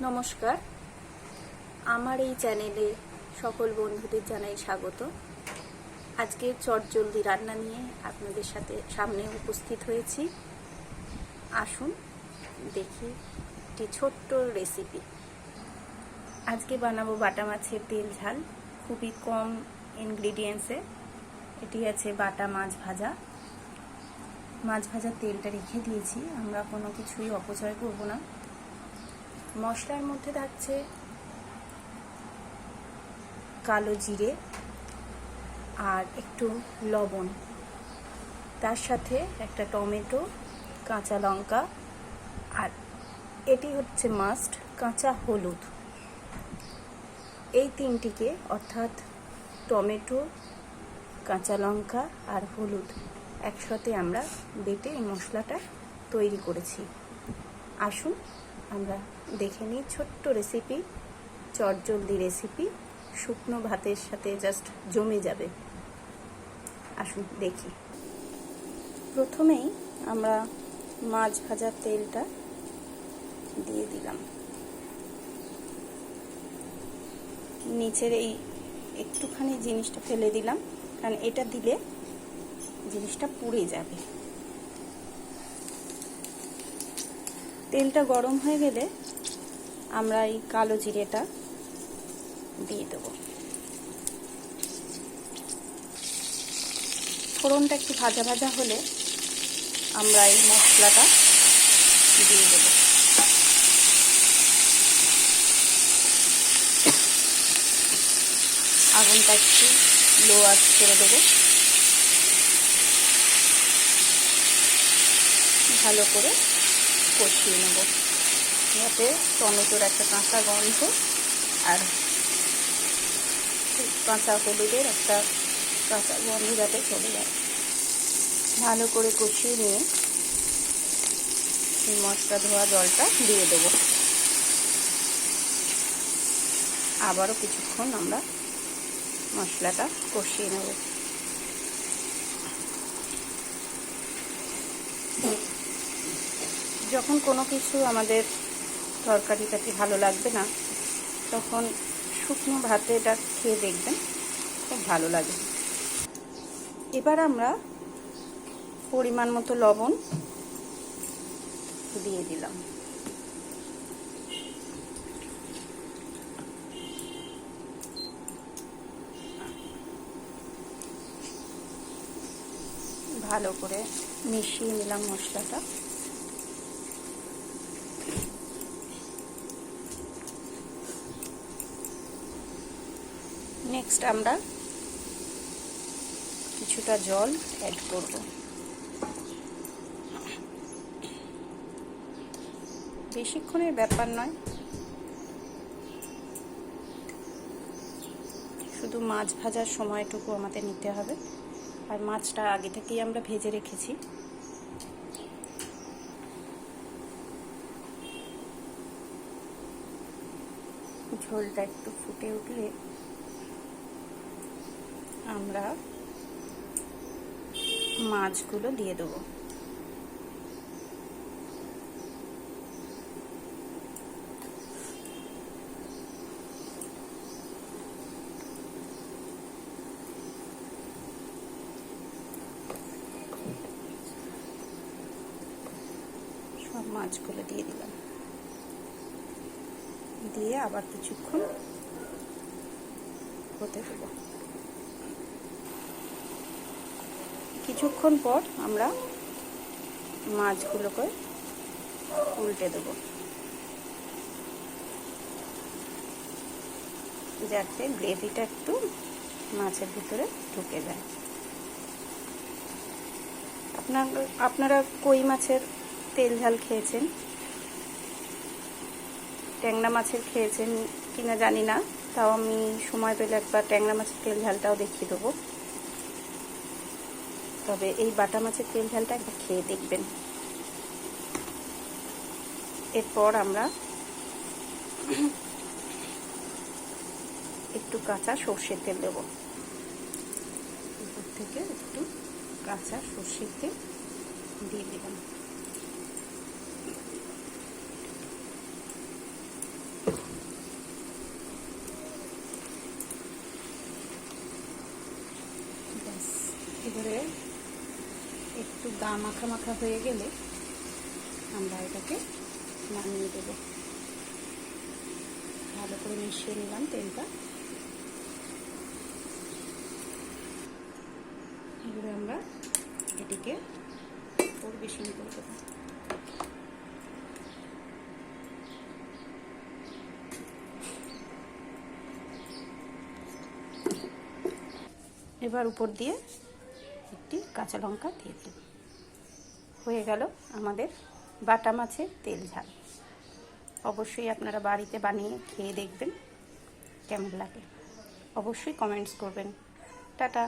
নমস্কার, আমার এই চ্যানেলে সকল বন্ধুদের জানাই স্বাগত। আজকে চটজলদি রান্না নিয়ে আপনাদের সামনে উপস্থিত হয়েছি। আসুন দেখি একটি ছোট্ট রেসিপি। আজকে বানাবো বাটা মাছের তেল ঝাল, খুবই কম ইনগ্রিডিয়েন্টসে। এটি আছে বাটা মাছ ভাজা। মাছ ভাজার তেলটা রেখে দিয়েছি, আমরা কোনো কিছুই অপচয় করব না। মশলার মধ্যে থাকছে কালো জিরে আর একটু লবণ, তার সাথে একটা টমেটো, কাঁচা লঙ্কা, আর এটি হচ্ছে মাস্ট কাঁচা হলুদ। এই তিনটিকে অর্থাৎ টমেটো, কাঁচা লঙ্কা আর হলুদ একসাথে আমরা বেটে এই মশলাটা তৈরি করেছি। আসুন আমরা দেখে নিই ছোট্ট রেসিপি, চটজলদি রেসিপি, শুকনো ভাতের সাথে জাস্ট জমে যাবে। আসুন দেখি। প্রথমেই আমরা মাছ ভাজার তেলটা দিয়ে দিলাম। নিচের এই একটুখানি জিনিসটা ফেলে দিলাম, কারণ এটা দিলে জিনিসটা পুড়ে যাবে। তেলটা গরম হয়ে গেলে আমরা এই কালো জিরেটা দিয়ে দেবো। ফোড়নটা একটু ভাজা ভাজা হলে আমরা এই মশলাটা দিয়ে দেব। আগুনটা একটু লো আঁচ করে দেবো। ভালো করে কষিয়ে নেব, যাতে টমেটোর একটা কাঁচা গন্ধ আর কাঁচা হলুদের একটা কাঁচা গন্ধ যাতে চলে যায়। ভালো করে কষিয়ে নিয়ে এই মশলা ধোয়া জলটা দিয়ে দেব। আবারও কিছুক্ষণ আমরা মশলাটা কষিয়ে নেব। যখন কোনো কিছু আমাদের তরকারিটাকে ভালো লাগবে না, তখন শুকনো ভাতে এটা খেয়ে দেখবেন, খুব ভালো লাগে। এবার আমরা পরিমাণ মতো লবণ দিয়ে দিলাম। ভালো করে মিশিয়ে নিলাম মশলাটা। নেক্সট আমরা কিছুটা জল অ্যাড করব। বেশিক্ষণের ব্যাপার নয়, শুধু মাছ ভাজার সময়টুকু আমাদের নিতে হবে। আর মাছটা আগে থেকেই আমরা ভেজে রেখেছি। ঝোলটা একটু ফুটে উঠলে আমরা মাছগুলো দিয়ে দেবো। সব মাছগুলো দিয়ে দিলাম, দিয়ে আবার কিছুক্ষণ হতে দেব। কিছুক্ষণ পর আমরা মাছগুলোকে উল্টে দেব, যাতে গ্রেভিটা একটু মাছের ভিতরে ঢুকে যায়। আপনারা কই মাছের তেল ঝাল খেয়েছেন, ট্যাংরা মাছের খেয়েছেন কিনা জানি না, তাও আমি সময় পেলে একবার ট্যাংরা মাছের তেল ঝালটাও দেখিয়ে দেবো। তবে এই বাটা মাছের তেল ঝালটা একবার খেয়ে দেখবেন। এরপর আমরা একটু কাঁচা সর্ষের তেল দেবো। উপর থেকে একটু কাঁচা সর্ষের তেল দিয়ে দিলাম। এবারে একটু গা মাখা মাখা হয়ে গেলে আমরা এটাকে নামিয়ে দেব। ভালো করে মিশিয়ে নিলাম তেলটা। এবারে আমরা এটিকে পরিবেশন করে দেবো। এবার উপর দিয়ে একটি কাঁচা লঙ্কা দিয়ে দেব। হয়ে গেল আমাদের বাটা মাছের তেল ঝাল। অবশ্যই আপনারা বাড়িতে বানিয়ে খেয়ে দেখবেন কেমন লাগে। অবশ্যই কমেন্টস করবেন। টাটা।